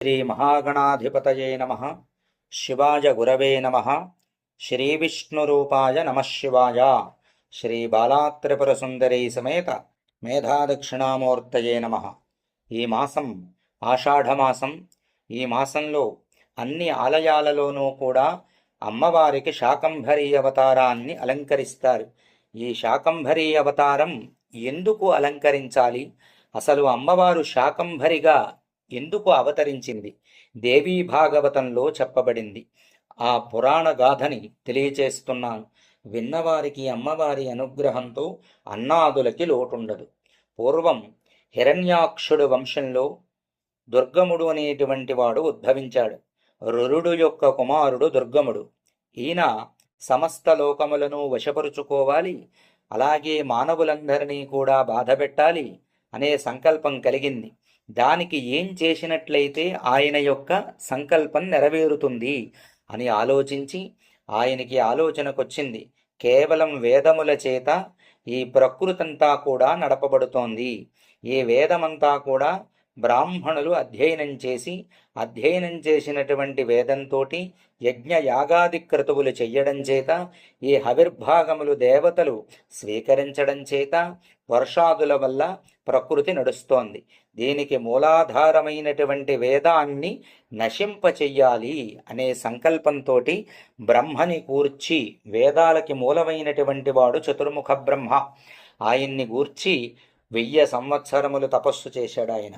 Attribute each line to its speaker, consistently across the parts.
Speaker 1: శ్రీ మహాగణాధిపతయే నమః. శివాయ గురవే నమః. శ్రీ విష్ణురూపాయ నమః శివాయ. శ్రీ బాలాత్రిపురసుందరీ సమేత మేధాదక్షిణామూర్తయే నమః. ఈ మాసం ఆషాఢమాసం. ఈ మాసంలో అన్ని ఆలయాలలోనూ కూడా అమ్మవారికి శాకంభరీ అవతారాన్ని అలంకరిస్తారు. ఈ శాకంభరీ అవతారం ఎందుకు అలంకరించాలి? అసలు అమ్మవారు శాకంభరిగా ఎందుకు అవతరించింది? దేవీ భాగవతంలో చెప్పబడింది. ఆ పురాణ గాథని తెలియచేస్తున్నాను. విన్నవారికి అమ్మవారి అనుగ్రహంతో అన్నాదులకి లోటుండదు. పూర్వం హిరణ్యాక్షుడు వంశంలో దుర్గముడు అనేటువంటి వాడు ఉద్భవించాడు. రురుడు యొక్క కుమారుడు దుర్గముడు. ఈయన సమస్త లోకములను వశపరుచుకోవాలి, అలాగే మానవులందరినీ కూడా బాధపెట్టాలి అనే సంకల్పం కలిగింది. దానికి ఏం చేసినట్లయితే ఆయన యొక్క సంకల్పం నెరవేరుతుంది అని ఆలోచించి ఆయనకి ఆలోచనకొచ్చింది, కేవలం వేదముల చేత ఈ ప్రకృతంతా కూడా నడపబడుతోంది. ఈ వేదమంతా కూడా బ్రాహ్మణులు అధ్యయనం చేసినటువంటి వేదంతో యజ్ఞ యాగాది క్రతువులు చెయ్యడం చేత, ఈ హవిర్భాగములు దేవతలు స్వీకరించడం చేత వర్షాదుల వల్ల ప్రకృతి నడుస్తోంది. దీనికి మూలాధారమైనటువంటి వేదాన్ని నశింపచెయ్యాలి అనే సంకల్పంతో బ్రహ్మని కూర్చి, వేదాలకి మూలమైనటువంటి వాడు చతుర్ముఖ బ్రహ్మ, ఆయన్ని గూర్చి 1000 సంవత్సరములు తపస్సు చేశాడు ఆయన.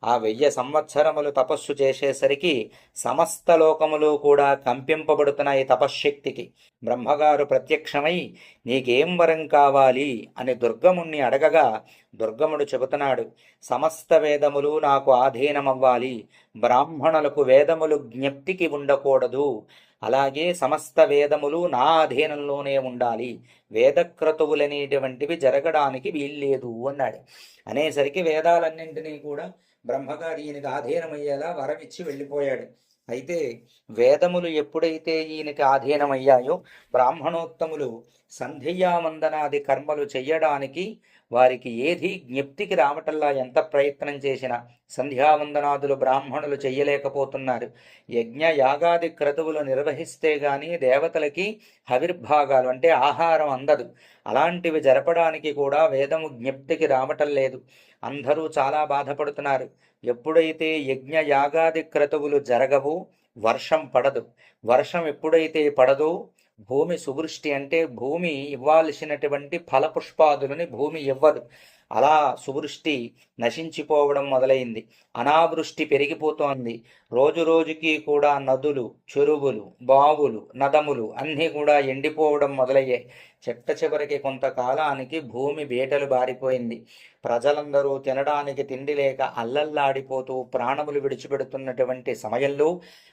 Speaker 1: ఆ 1000 సంవత్సరములు తపస్సు చేసేసరికి సమస్త లోకములు కూడా కంపింపబడుతున్నాయి తపశ్శక్తికి. బ్రహ్మగారు ప్రత్యక్షమై నీకేం వరం కావాలి అని దుర్గముణ్ణి అడగగా దుర్గముడు చెబుతున్నాడు, సమస్త వేదములు నాకు ఆధీనమవ్వాలి, బ్రాహ్మణులకు వేదములు జ్ఞప్తికి ఉండకూడదు, అలాగే సమస్త వేదములు నా అధీనంలోనే ఉండాలి, వేదక్రతువులనేటువంటివి జరగడానికి వీల్లేదు అన్నాడు. అనేసరికి వేదాలన్నింటినీ కూడా బ్రహ్మగారు ఈయనకి ఆధీనమయ్యేలా వరమిచ్చి వెళ్ళిపోయాడు. అయితే వేదములు ఎప్పుడైతే ఈయనకి ఆధీనమయ్యాయో బ్రాహ్మణోత్తములు సంధ్యావందనాది కర్మలు చెయ్యడానికి వారికి ఏది జ్ఞప్తికి రావటల్లా ఎంత ప్రయత్నం చేసినా సంధ్యావందనాదులు బ్రాహ్మణులు చెయ్యలేకపోతున్నారు. యజ్ఞ యాగాది క్రతువులు నిర్వహిస్తే గాని దేవతలకి హవిర్భాగాలు అంటే ఆహారం అందదు. అలాంటివి జరపడానికి కూడా వేదము జ్ఞప్తికి రావటం లేదు. అందరూ చాలా బాధపడుతున్నారు. ఎప్పుడైతే యజ్ఞ యాగాది క్రతువులు జరగవో వర్షం పడదు. వర్షం ఎప్పుడైతే పడదో భూమి సువృష్టి అంటే భూమి ఇవ్వాల్సినటువంటి ఫలపుష్పాదులని భూమి ఇవ్వదు. అలా సువృష్టి నశించిపోవడం మొదలైంది. అనావృష్టి పెరిగిపోతోంది. రోజు రోజుకి కూడా నదులు, చెరువులు, బావులు, నదములు అన్నీ కూడా ఎండిపోవడం మొదలయ్యాయి. చెట్ట చివరికి కొంతకాలానికి భూమి బీటలు బారిపోయింది. ప్రజలందరూ తినడానికి తిండి లేక అల్లల్లాడిపోతూ ప్రాణములు విడిచిపెడుతున్నటువంటి సమయంలో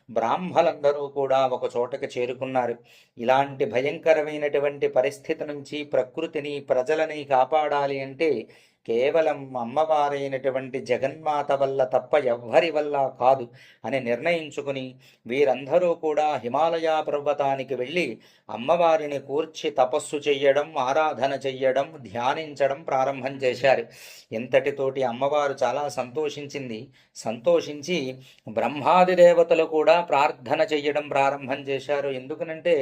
Speaker 1: బ్రాహ్మలందరూ కూడా ఒక చోటకి చేరుకున్నారు. ఇలాంటి భయంకరమైనటువంటి పరిస్థితి నుంచి ప్రకృతిని, ప్రజలని కాపాడాలి అంటే కేవలం అమ్మవారైనటువంటి జగన్మాత వల్ల తప్ప ఎవ్వరి వల్ల కాదు అని నిర్ణయించుకుని వీరందరూ కూడా హిమాలయ పర్వతానికి వెళ్ళి అమ్మవారిని కూర్చి తపస్సు చెయ్యడం, ఆరాధన చెయ్యడం, ధ్యానించడం ప్రారంభం చేశారు. ఇంతటితోటి అమ్మవారు చాలా సంతోషించి బ్రహ్మాది దేవతలు కూడా ప్రార్థన చెయ్యడం ప్రారంభం చేశారు. ఎందుకనంటే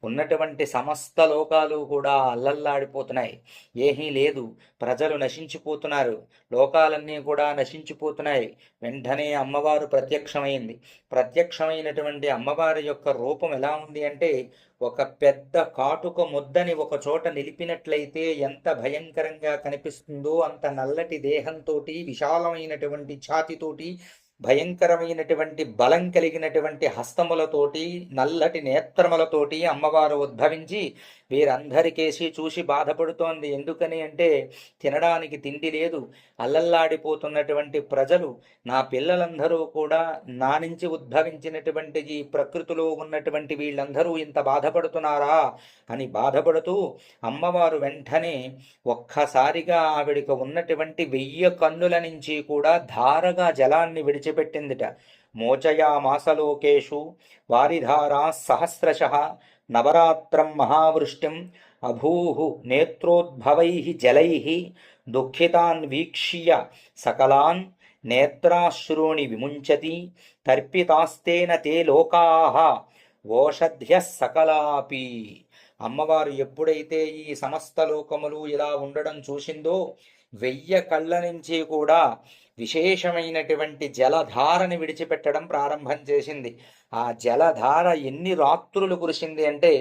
Speaker 1: ఉన్నటువంటి సమస్త లోకాలు కూడా అల్లల్లాడిపోతున్నాయి. ఏమీ లేదు, ప్రజలు నశించిపోతున్నారు, లోకాలన్నీ కూడా నశించిపోతున్నాయి. వెంటనే అమ్మవారు ప్రత్యక్షమైనటువంటి అమ్మవారి యొక్క రూపం ఎలా ఉంది అంటే ఒక పెద్ద కాటుక ముద్దని ఒక చోట నిలిపినట్లయితే ఎంత భయంకరంగా కనిపిస్తుందో అంత నల్లటి దేహంతో, విశాలమైనటువంటి ఛాతితోటి, భయంకరమైనటువంటి బలం కలిగినటువంటి హస్తములతోటి, నల్లటి నేత్రములతోటి అమ్మవారు ఉద్భవించి వీరందరికేసి చూసి బాధపడుతోంది. ఎందుకని అంటే తినడానికి తిండి లేదు, అల్లల్లాడిపోతున్నటువంటి ప్రజలు, నా పిల్లలందరూ కూడా నా నుంచి ఉద్భవించినటువంటి ఈ ప్రకృతిలో ఉన్నటువంటి వీళ్ళందరూ ఇంత బాధపడుతున్నారా అని బాధపడుతూ అమ్మవారు వెంటనే ఒక్కసారిగా ఆవిడికి ఉన్నటువంటి 1000 కన్నుల నుంచి కూడా ధారగా జలాన్ని విడిచిపెట్టిందిట. మోచయామాసలోకేషు వారిధారా సహస్రశః నవరాత్రం మహావృష్టిం అభూః నేత్రోద్భవైః జలైః దుఃఖితాన్ వీక్ష్య సకలాన్ నేత్రాశ్రూణి విముంచతి తర్పితాస్తేన తే లోకాః ఓషధ్య సకలాపి. అమ్మవారు ఎప్పుడైతే ఈ సమస్త లోకములు ఇలా ఉండడం చూసిందో 1000 కళ్ళ నుంచి కూడా విశేషమైనటువంటి జలధారని విడిచిపెట్టడం ప్రారంభం చేసింది. ఆ జలధార ఎన్ని రాత్రులు కురిసింది అంటే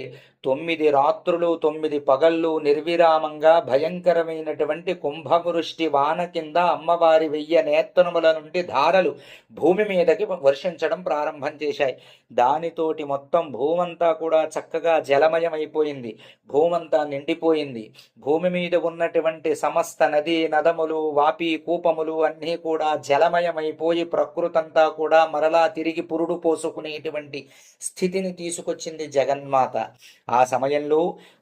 Speaker 1: 9 రాత్రులు 9 పగళ్ళు నిర్విరామంగా భయంకరమైనటువంటి కుంభవృష్టి వాన కింద అమ్మవారి 1000 నేత్రముల నుండి ధారలు భూమి మీదకి వర్షించడం ప్రారంభం చేశాయి. దానితోటి మొత్తం భూమంతా కూడా చక్కగా జలమయమైపోయింది. భూమంతా నిండిపోయింది. భూమి మీద ఉన్నటువంటి సమస్త నదీ నదములు వాపి కూపములు అన్నీ కూడా జలమయమైపోయి ప్రకృతంతా కూడా మరలా తిరిగి పురుడు పోసుకునేటువంటి స్థితిని తీసుకొచ్చింది జగన్మాత. ఆ సమయంలో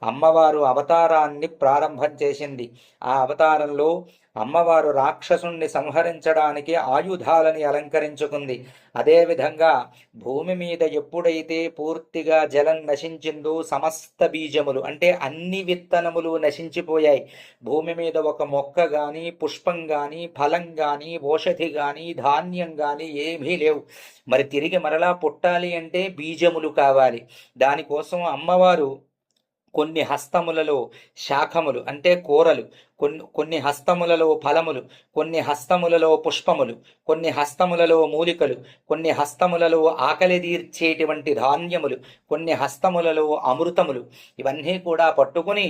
Speaker 1: అమ్మవారు అవతారాన్ని ప్రారంభం చేసింది. ఆ అవతారంలో అమ్మవారు రాక్షసుణ్ణి సంహరించడానికి ఆయుధాలని అలంకరించుకుంది. అదేవిధంగా భూమి మీద ఎప్పుడైతే పూర్తిగా జలం నశించిందో సమస్త బీజములు అంటే అన్ని విత్తనములు నశించిపోయాయి. భూమి మీద ఒక మొక్క గాని పుష్పం గాని ఫలం గాని ఓషధి గాని ధాన్యం గాని ఏమీ లేవు. మరి తిరిగి మరలా పుట్టాలి అంటే బీజములు కావాలి. దానికోసం అమ్మవారు కొన్ని హస్తములలో శాఖములు అంటే కూరలు, కొన్ని హస్తములలో ఫలములు, కొన్ని హస్తములలో పుష్పములు, కొన్ని హస్తములలో మూలికలు, కొన్ని హస్తములలో ఆకలి తీర్చేటువంటి ధాన్యములు, కొన్ని హస్తములలో అమృతములు, ఇవన్నీ కూడా పట్టుకుని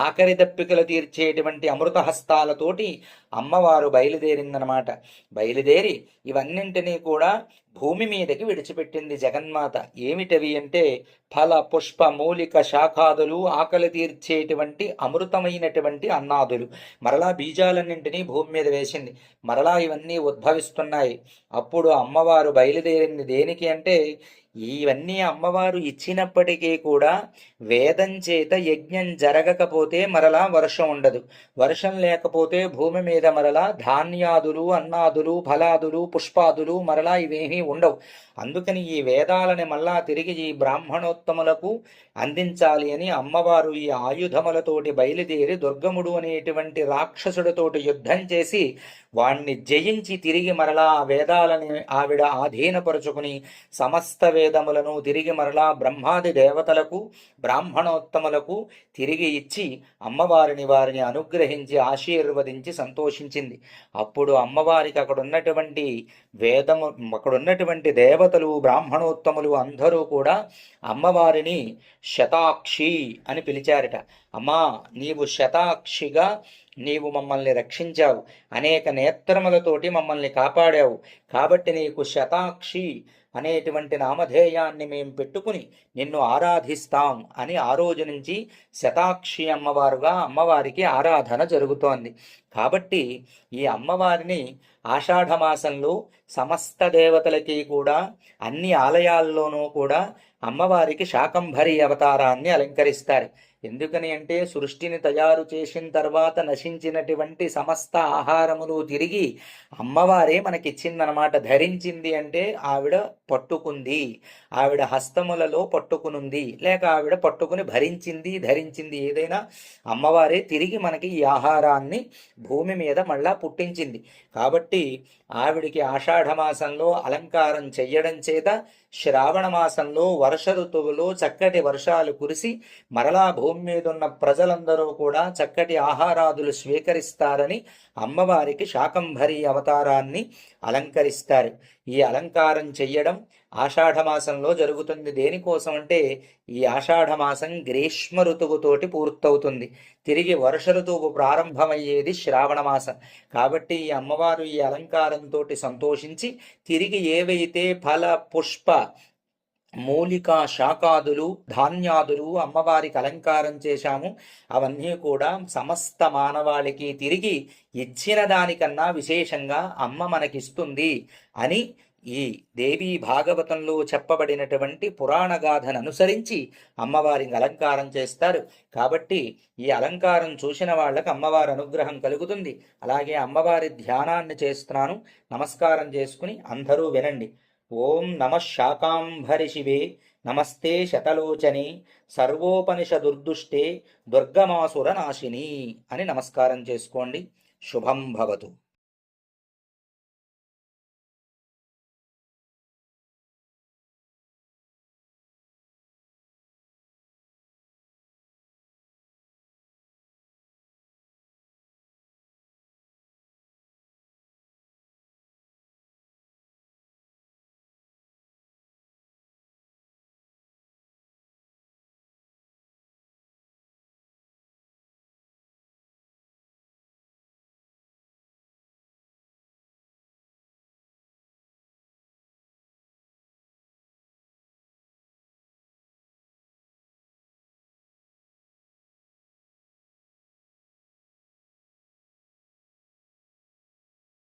Speaker 1: ఆకలి దప్పికలు తీర్చేటువంటి అమృత హస్తాలతోటి అమ్మవారు బయలుదేరిందనమాట. బయలుదేరి ఇవన్నింటినీ కూడా భూమి మీదకి విడిచిపెట్టింది జగన్మాత. ఏమిటవి అంటే ఫల పుష్ప మూలిక శాఖాదులు, ఆకలి తీర్చేటువంటి అమృతమైనటువంటి అన్నాదులు. మరలా బీజాలన్నింటినీ భూమి మీద వేసింది. మరలా ఇవన్నీ ఉద్భవిస్తున్నాయి. అప్పుడు అమ్మవారు బయలుదేరింది దేనికి అంటే ఇవన్నీ అమ్మవారు ఇచ్చినప్పటికీ కూడా వేదం చేత యజ్ఞం జరగకపోతే మరలా వర్షం ఉండదు. వర్షం లేకపోతే భూమి మీద మరలా ధాన్యాదులు అన్నాదులు ఫలాదులు పుష్పాదులు మరలా ఇవేమీ ఉండవు. అందుకని ఈ వేదాలని మళ్ళా తిరిగి ఈ బ్రాహ్మణోత్తములకు అందించాలి అని అమ్మవారు ఈ ఆయుధములతోటి బయలుదేరి దుర్గముడు అనేటువంటి రాక్షసుడితోటి యుద్ధం చేసి వాణ్ణి జయించి తిరిగి మరలా వేదాలని ఆవిడ ఆధీనపరుచుకుని సమస్త వేదములను తిరిగి మరలా బ్రహ్మాది దేవతలకు బ్రాహ్మణోత్తములకు తిరిగి ఇచ్చి అమ్మవారిని వారిని అనుగ్రహించి ఆశీర్వదించి సంతోషించింది. అప్పుడు అమ్మవారికి అక్కడున్నటువంటి దేవతలు బ్రాహ్మణోత్తములు అందరూ కూడా అమ్మవారిని శతాక్షి అని పిలిచారట. అమ్మా, నీవు శతాక్షిగా నీవు మమ్మల్ని రక్షించావు, అనేక నేత్రములతోటి మమ్మల్ని కాపాడావు, కాబట్టి నీకు శతాక్షి అనేటువంటి నామధేయాన్ని మేము పెట్టుకుని నిన్ను ఆరాధిస్తాం అని ఆ రోజు నుంచి శతాక్షి అమ్మవారుగా అమ్మవారికి ఆరాధన జరుగుతోంది. కాబట్టి ఈ అమ్మవారిని ఆషాఢమాసంలో సమస్త దేవతలకి కూడా అన్ని ఆలయాల్లోనూ కూడా అమ్మవారికి శాకంభరి అవతారాన్ని అలంకరిస్తారు. ఎందుకని అంటే సృష్టిని తయారు చేసిన తర్వాత నశించినటువంటి సమస్త ఆహారములు తిరిగి అమ్మవారే మనకిచ్చిందనమాట. ధరించింది అంటే ఆవిడ పట్టుకుంది, ఆవిడ హస్తములలో పట్టుకునుంది, లేక ఆవిడ పట్టుకుని ధరించింది, ఏదైనా అమ్మవారే తిరిగి మనకి ఈ ఆహారాన్ని భూమి మీద మళ్ళా పుట్టించింది. కాబట్టి ఆవిడికి ఆషాఢమాసంలో అలంకారం చెయ్యడం చేత శ్రావణ మాసంలో వర్ష ఋతువులో చక్కటి వర్షాలు కురిసి మరలా భూమి మీద ఉన్న ప్రజలందరూ కూడా చక్కటి ఆహారాదులు స్వీకరిస్తారని అమ్మవారికి శాకంభరి అవతారాన్ని అలంకరిస్తారు. ఈ అలంకారం చెయ్యడం ఆషాఢమాసంలో జరుగుతుంది. దేనికోసం అంటే ఈ ఆషాఢమాసం గ్రీష్మ ఋతువుతోటి పూర్తవుతుంది. తిరిగి వర్ష ఋతువు ప్రారంభమయ్యేది శ్రావణ మాసం. కాబట్టి ఈ అమ్మవారు ఈ అలంకారంతో సంతోషించి తిరిగి ఏవైతే ఫల పుష్ప మూలిక శాకాదులు ధాన్యాదులు అమ్మవారికి అలంకారం చేశాము అవన్నీ కూడా సమస్త మానవాళికి తిరిగి ఇచ్చిన దానికన్నా విశేషంగా అమ్మ మనకిస్తుంది అని ఈ దేవీ భాగవతంలో చెప్పబడినటువంటి పురాణ గాథను అనుసరించి అమ్మవారికి అలంకారం చేస్తారు. కాబట్టి ఈ అలంకారం చూసిన వాళ్ళకి అమ్మవారి అనుగ్రహం కలుగుతుంది. అలాగే అమ్మవారి ధ్యానాన్ని చేస్తున్నాను. నమస్కారం చేసుకుని అందరూ వినండి. ఓం నమ శాకాంభరి శివే నమస్తే శతలోచనే సర్వోపనిషదుర్దుష్టే దుర్గమాసుర నాశిని అని నమస్కారం చేసుకోండి. శుభం భవతు.